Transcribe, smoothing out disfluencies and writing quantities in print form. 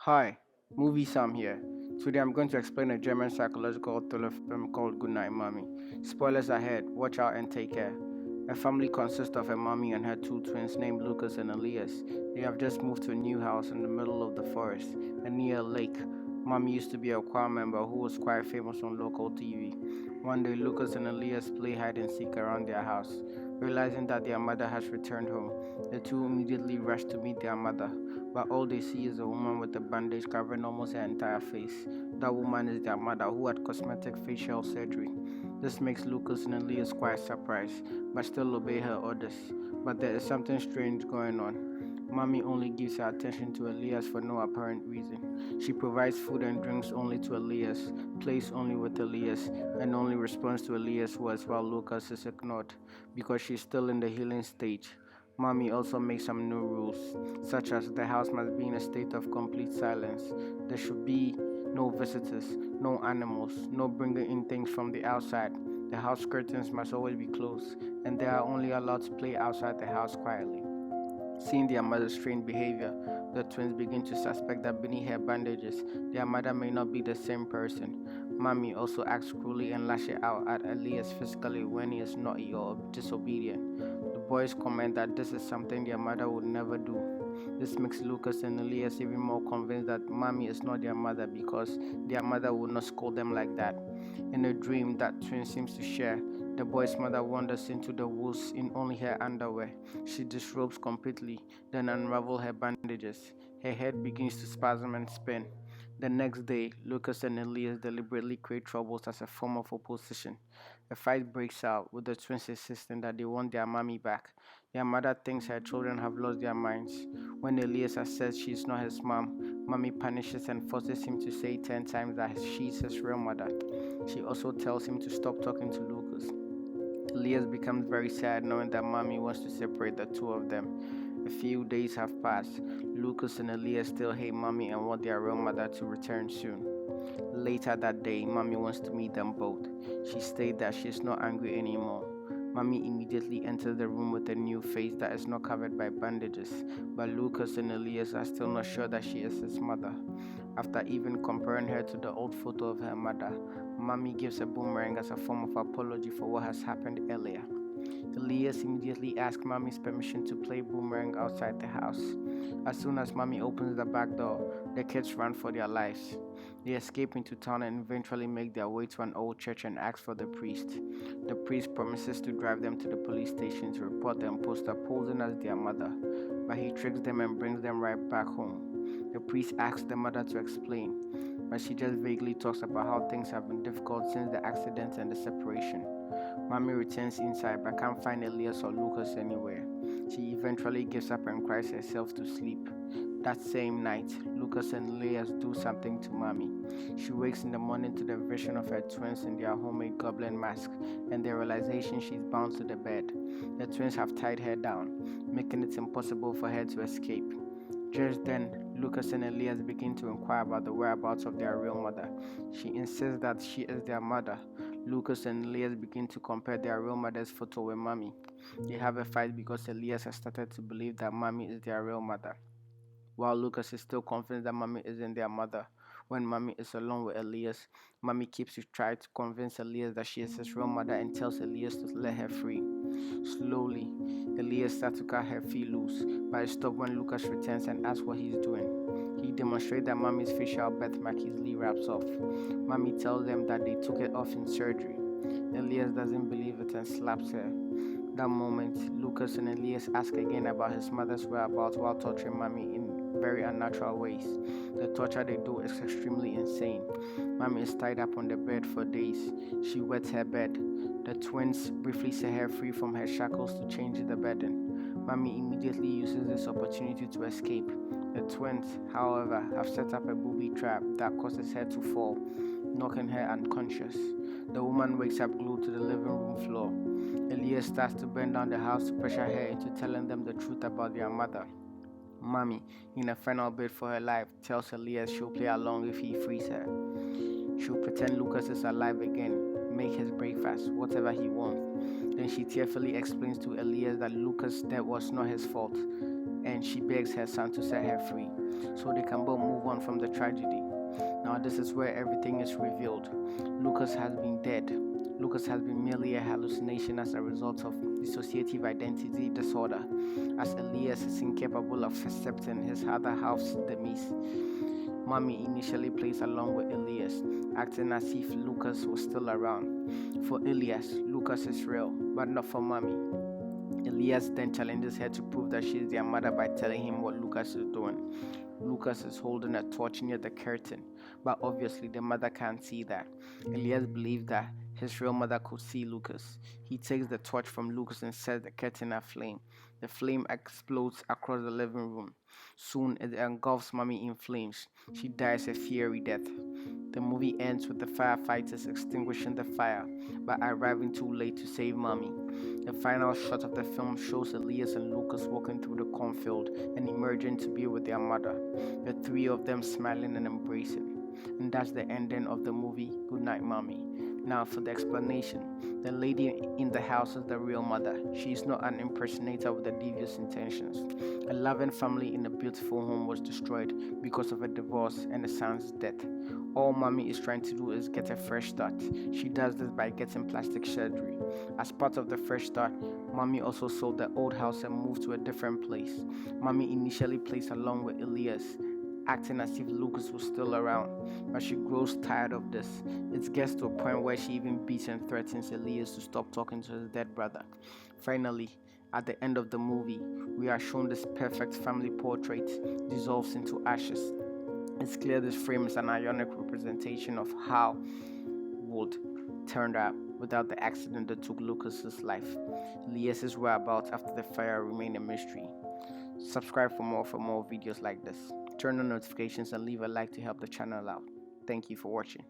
Hi, Movie Sam here. Today I'm going to explain a German psychological thriller film called Goodnight Mommy. Spoilers ahead, watch out and take care. A family consists of a mommy and her two twins named Lucas and Elias. They have just moved to a new house in the middle of the forest and near a lake. Mommy used to be a choir member who was quite famous on local TV. One day, Lucas and Elias play hide and seek around their house. Realizing that their mother has returned home, the two immediately rush to meet their mother, but all they see is a woman with a bandage covering almost her entire face. That woman is their mother who had cosmetic facial surgery. This makes Lucas and Elias quite surprised, but still obey her orders. But there is something strange going on. Mommy only gives her attention to Elias for no apparent reason. She provides food and drinks only to Elias, plays only with Elias, and only responds to Elias' words while Lucas is ignored, because she's still in the healing stage. Mommy also makes some new rules, such as the house must be in a state of complete silence. There should be no visitors, no animals, no bringing in things from the outside. The house curtains must always be closed, and they are only allowed to play outside the house quietly. Seeing their mother's strange behavior, the twins begin to suspect that beneath her bandages, their mother may not be the same person. Mommy also acts cruelly and lashes out at Elias physically when he is naughty or disobedient. The boys comment that this is something their mother would never do. This makes Lucas and Elias even more convinced that Mommy is not their mother because their mother would not scold them like that. In a dream that twin seems to share, the boy's mother wanders into the woods in only her underwear. She disrobes completely, then unravels her bandages. Her head begins to spasm and spin. The next day, Lucas and Elias deliberately create troubles as a form of opposition. A fight breaks out, with the twins insisting that they want their mommy back. Their mother thinks her children have lost their minds. When Elias says she is not his mom, mommy punishes and forces him to say 10 times that she is his real mother. She also tells him to stop talking to Lucas. Elias becomes very sad knowing that mommy wants to separate the two of them. A few days have passed. Lucas and Elias still hate mommy and want their real mother to return soon. Later that day, mommy wants to meet them both. She states that she is not angry anymore. Mommy immediately enters the room with a new face that is not covered by bandages, but Lucas and Elias are still not sure that she is his mother. After even comparing her to the old photo of her mother, Mommy gives a boomerang as a form of apology for what has happened earlier. Elias immediately asks Mommy's permission to play boomerang outside the house. As soon as Mommy opens the back door, the kids run for their lives. They escape into town and eventually make their way to an old church and ask for the priest. The priest promises to drive them to the police station to report the imposter posing as their mother, but he tricks them and brings them right back home. The priest asks the mother to explain, but she just vaguely talks about how things have been difficult since the accident and the separation. Mommy returns inside but can't find Elias or Lucas anywhere. She eventually gives up and cries herself to sleep. That same night, Lucas and Elias do something to Mommy. She wakes in the morning to the vision of her twins in their homemade goblin mask and the realization she's bound to the bed. The twins have tied her down, making it impossible for her to escape. Just then, Lucas and Elias begin to inquire about the whereabouts of their real mother. She insists that she is their mother. Lucas and Elias begin to compare their real mother's photo with Mommy. They have a fight because Elias has started to believe that Mommy is their real mother, while Lucas is still convinced that Mommy isn't their mother. When Mommy is alone with Elias, Mommy keeps trying to convince Elias that she is his real mother and tells Elias to let her free. Slowly, Elias starts to cut her feet loose, but it stops when Lucas returns and asks what he's doing. He demonstrates that Mommy's facial birthmark easily wraps off. Mommy tells them that they took it off in surgery. Elias doesn't believe it and slaps her. That moment, Lucas and Elias ask again about his mother's whereabouts while torturing Mommy in very unnatural ways. The torture they do is extremely insane. Mommy is tied up on the bed for days. She wets her bed. The twins briefly set her free from her shackles to change the bedding. Mommy immediately uses this opportunity to escape. The twins, however, have set up a booby trap that causes her to fall, knocking her unconscious. The woman wakes up glued to the living room floor. Elias starts to burn down the house to pressure her into telling them the truth about their mother. Mommy, in a final bid for her life, tells Elias she'll play along if he frees her. She'll pretend Lucas is alive again, make his breakfast, whatever he wants. Then she tearfully explains to Elias that Lucas' death was not his fault, and she begs her son to set her free so they can both move on from the tragedy. Now, this is where everything is revealed. Lucas has been dead. Lucas has been merely a hallucination as a result of dissociative identity disorder, as Elias is incapable of accepting his other half's demise. Mommy initially plays along with Elias, acting as if Lucas was still around. For Elias, Lucas is real, but not for Mommy. Elias then challenges her to prove that she is their mother by telling him what Lucas is doing. Lucas is holding a torch near the curtain, but obviously the mother can't see that. Elias believes that his real mother could see Lucas. He takes the torch from Lucas and sets the curtain aflame. The flame explodes across the living room. Soon it engulfs Mommy in flames. She dies a fiery death. The movie ends with the firefighters extinguishing the fire, but arriving too late to save Mommy. The final shot of the film shows Elias and Lucas walking through the cornfield and emerging to be with their mother, the three of them smiling and embracing. And that's the ending of the movie Goodnight Mommy. Now for the explanation. The lady in the house is the real mother. She is not an impersonator with the devious intentions. A loving family in a beautiful home was destroyed because of a divorce and a son's death. All Mommy is trying to do is get a fresh start. She does this by getting plastic surgery. As part of the fresh start, Mommy also sold the old house and moved to a different place. Mommy initially plays along with Elias, acting as if Lucas was still around, but she grows tired of this. It gets to a point where she even beats and threatens Elias to stop talking to his dead brother. Finally, at the end of the movie, we are shown this perfect family portrait dissolves into ashes. It's clear this frame is an ironic representation of how would turned out without the accident that took Lucas's life. Elias's whereabouts after the fire remain a mystery. Subscribe for more videos like this. Turn on notifications and leave a like to help the channel out. Thank you for watching.